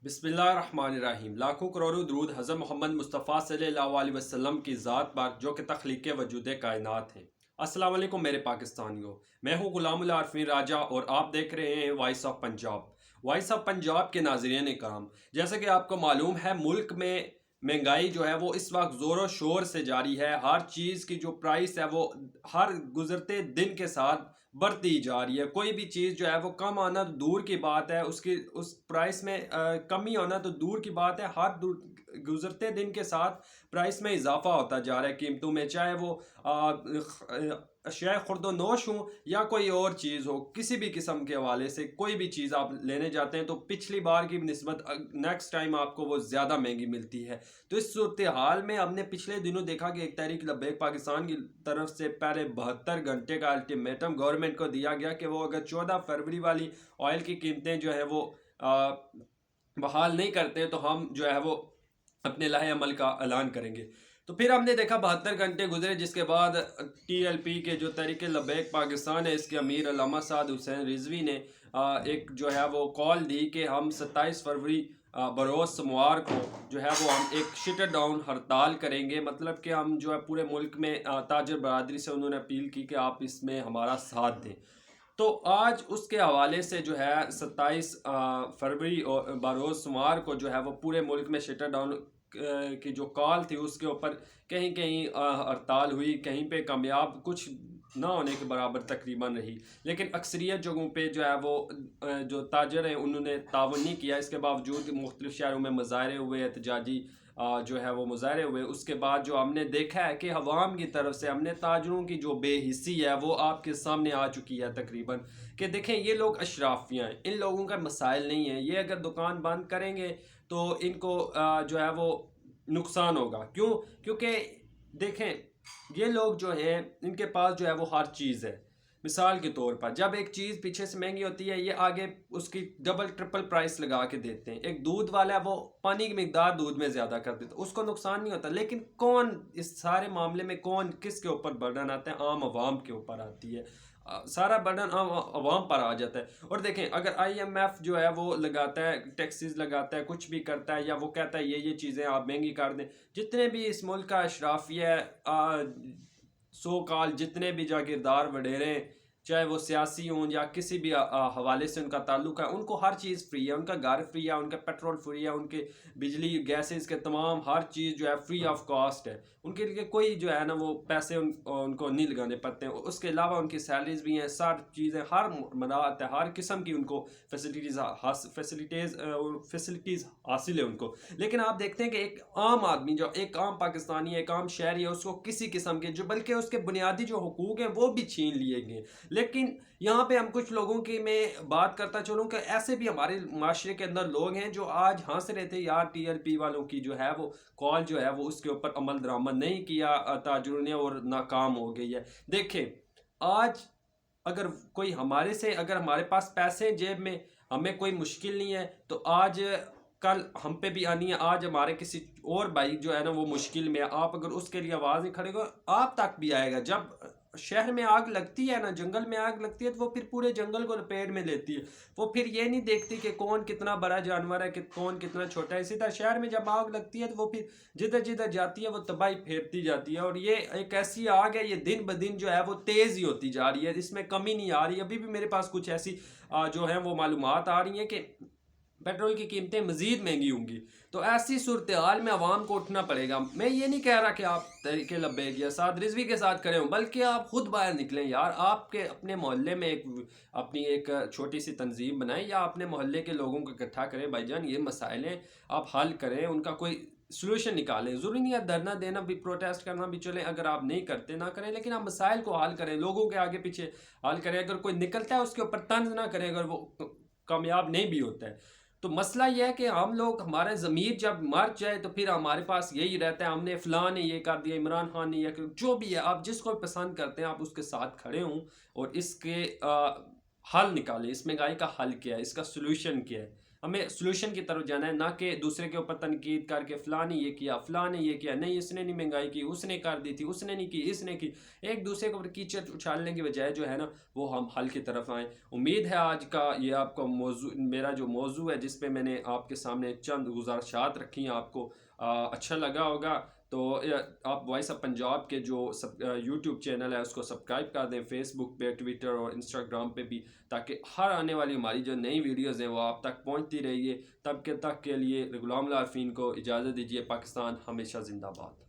बिस्मिल्लाहिर्रहमानिर्रहीम। लाखों करोड़ों दुरूद हज़रत मोहम्मद मुस्तफ़ा सल्लल्लाहु अलैहि वसल्लम की ज़ात पर जो कि तख्लीक़ वजूद कायनात है। अस्सलाम वालेकुम मेरे पाकिस्तानियों, मैं हूँ ग़ुलामुल आरफ़ीन राजा और आप देख रहे हैं voice of Punjab. Voice of Punjab के नाज़रीन कराम, जैसे कि आपको मालूम है मुल्क में महंगाई जो है वो इस वक्त ज़ोरों शोर से जारी है। हर चीज़ की जो प्राइस है वो हर गुज़रते दिन के साथ बढ़ती जा रही है। कोई भी चीज़ जो है वो कम आना तो दूर की बात है, उसकी उस प्राइस में कमी होना तो दूर की बात है। गुज़रते दिन के साथ प्राइस में इजाफा होता जा रहा है कीमतों में, चाहे वो अशिया खुर्दोनोश हो या कोई और चीज़ हो। किसी भी किस्म के हवाले से कोई भी चीज़ आप लेने जाते हैं तो पिछली बार की निस्बत नेक्स्ट टाइम आपको वो ज़्यादा महंगी मिलती है। तो इस सूरत हाल में हमने पिछले दिनों देखा कि एक तहरीक लब्बैक पाकिस्तान की तरफ से पहले 72 घंटे का अल्टीमेटम गवर्नमेंट को दिया गया कि वो अगर 14 फरवरी वाली ऑयल की कीमतें जो है वो बहाल नहीं करते तो हम जो है वो अपने लाहे अमल का ऐलान करेंगे। तो फिर हमने देखा 72 घंटे गुजरे, जिसके बाद TLP के जो तहरीक लब्बैक पाकिस्तान है, इसके अमीर अल्लामा साद हुसैन रिजवी ने एक जो है वो कॉल दी कि हम 27 फरवरी बरोज़ सोमवार को जो है वो हम एक शटर डाउन हड़ताल करेंगे। मतलब कि हम जो है पूरे मुल्क में ताजर बरादरी से उन्होंने अपील की कि आप इसमें हमारा साथ दें। तो आज उसके हवाले से जो है 27 फरवरी और बरोज़ सोमवार को जो है वो पूरे मुल्क में शटर डाउन की जो कॉल थी उसके ऊपर कहीं कहीं हड़ताल हुई, कहीं पे कामयाब कुछ ना होने के बराबर तकरीबन रही। लेकिन अक्सरियत जगहों पे जो है वो जो ताजर हैं उन्होंने तावन नहीं किया। इसके बावजूद मुख्तलिफ़ शहरों में मुजाहरे हुए, एहतजाजी जो है वो मुजाहरे हुए। उसके बाद जो हमने देखा है कि अवाम की तरफ से हमने ताजरों की जो बेहिस्सी है वो आपके सामने आ चुकी है तकरीबन, कि देखें ये लोग अशराफियाँ हैं, इन लोगों का मसाइल नहीं है। ये अगर दुकान बंद करेंगे तो इनको जो है वो नुकसान होगा। क्यों? क्योंकि देखें ये लोग जो हैं इनके पास जो है वो हर चीज़ है। मिसाल के तौर पर जब एक चीज़ पीछे से महंगी होती है ये आगे उसकी डबल ट्रिपल प्राइस लगा के देते हैं। एक दूध वाला है वो पानी की मिकदार दूध में ज़्यादा कर देता है, उसको नुकसान नहीं होता। लेकिन कौन इस सारे मामले में कौन किसके ऊपर बर्डन आता है? आम आवाम के ऊपर आती है। सारा बर्डन आम आवाम पर आ जाता है। और देखें अगर IMF जो है वो लगाता है टैक्सेस लगाता है, कुछ भी करता है, या वो कहता है ये चीज़ें आप महंगी कर दें, जितने भी इस मुल्क का अशराफिया सो कॉल जितने भी जागीरदार वडेरे, चाहे वो सियासी हों या किसी भी हवाले से उनका ताल्लुक है, उनको हर चीज़ फ्री है। उनका घर फ्री है, उनका पेट्रोल फ्री है, उनके बिजली गैसेस के तमाम हर चीज़ जो है फ्री ऑफ कॉस्ट है। उनके लिए कोई जो है ना वो पैसे उनको नहीं लगाने पड़ते हैं। उसके अलावा उनकी सैलरीज भी हैं, सारी चीज़ें हर मराहत है, हर किस्म की उनको फैसिलिटीज़ हासिल है उनको। लेकिन आप देखते हैं कि एक आम आदमी जो एक आम पाकिस्तानी है, एक आम शहरी है, उसको किसी किस्म के जो बल्कि उसके बुनियादी जो हुकूक हैं वो भी छीन लिए गए। लेकिन यहाँ पे हम कुछ लोगों की मैं बात करता चलूँ कि ऐसे भी हमारे माशरे के अंदर लोग हैं जो आज हंस रहे थे यार TLP वालों की जो है वो कॉल जो है वो उसके ऊपर अमल दरामद नहीं किया ताजुरों ने और नाकाम हो गई है। देखें आज अगर कोई हमारे से अगर हमारे पास पैसे हैं जेब में, हमें कोई मुश्किल नहीं है, तो आज कल हम पे भी आनी है। आज हमारे किसी और भाई जो है ना वो मुश्किल में है, आप अगर उसके लिए आवाज़ नहीं खड़े हो आप तक भी आएगा। जब शहर में आग लगती है ना, जंगल में आग लगती है, तो वो फिर पूरे जंगल को लपेट में लेती है। वो फिर ये नहीं देखती कि कौन कितना बड़ा जानवर है कि कौन कितना छोटा है। इसी तरह शहर में जब आग लगती है तो वो फिर जिधर जिधर जाती है वो तबाही फेरती जाती है। और ये एक ऐसी आग है, ये दिन ब दिन जो है वो तेज़ ही होती जा रही है, इसमें कमी नहीं आ रही। अभी भी मेरे पास कुछ ऐसी जो है वो मालूमात आ रही हैं कि पेट्रोल की कीमतें मज़ीद महंगी होंगी। तो ऐसी सूरत हाल में आवाम को उठना पड़ेगा। मैं ये नहीं कह रहा कि आप तहरीक लब्बैक या साद रिजवी के साथ खड़े हों, बल्कि आप खुद बाहर निकलें यार। आपके अपने मोहल्ले में अपनी एक छोटी सी तंजीम बनाएं या अपने मोहल्ले के लोगों को इकट्ठा करें। भाईजान ये मसाइल हैं, आप हल करें, उनका कोई सोल्यूशन निकालें। ज़रूरी नहीं है धरना देना भी, प्रोटेस्ट करना भी चले, अगर आप नहीं करते ना करें, लेकिन आप मसाइल को हल करें, लोगों के आगे पीछे हल करें। अगर कोई निकलता है उसके ऊपर तंज ना करें अगर वो कामयाब नहीं भी होता है। तो मसला यह है कि हम लोग हमारे ज़मीर जब मर जाए तो फिर हमारे पास यही रहता है, हमने फ़लाँ ने ये कर दिया, इमरान खान ने ये कर, जो भी है आप जिसको भी पसंद करते हैं आप उसके साथ खड़े हों और इसके हल निकालें। इस महंगाई का हल क्या है, इसका सॉल्यूशन क्या है। हमें सोल्यूशन की तरफ जाना है, ना कि दूसरे के ऊपर तनकीद करके फ़लाँ ने ये किया, फ़लाँ ने ये किया, नहीं इसने नहीं महंगाई की, उसने कर दी थी, उसने नहीं की, इसने की। एक दूसरे के ऊपर कीचड़ उछालने की बजाय जो है ना, वो हम हल की तरफ आएँ। उम्मीद है आज का ये आपका मौज़ू, मेरा जो मौज़ू है जिस पे मैंने आपके सामने चंद गुज़ारिशात रखी हैं, आपको अच्छा लगा होगा। तो आप वॉइस ऑफ पंजाब के जो यूट्यूब चैनल है उसको सब्सक्राइब कर दें, फेसबुक पे, ट्विटर और इंस्टाग्राम पे भी, ताकि हर आने वाली हमारी जो नई वीडियोज़ हैं वो आप तक पहुंचती रहिए। तब के तक के लिए गुलाम लाल फ़ीन को इजाज़त दीजिए। पाकिस्तान हमेशा ज़िंदाबाद।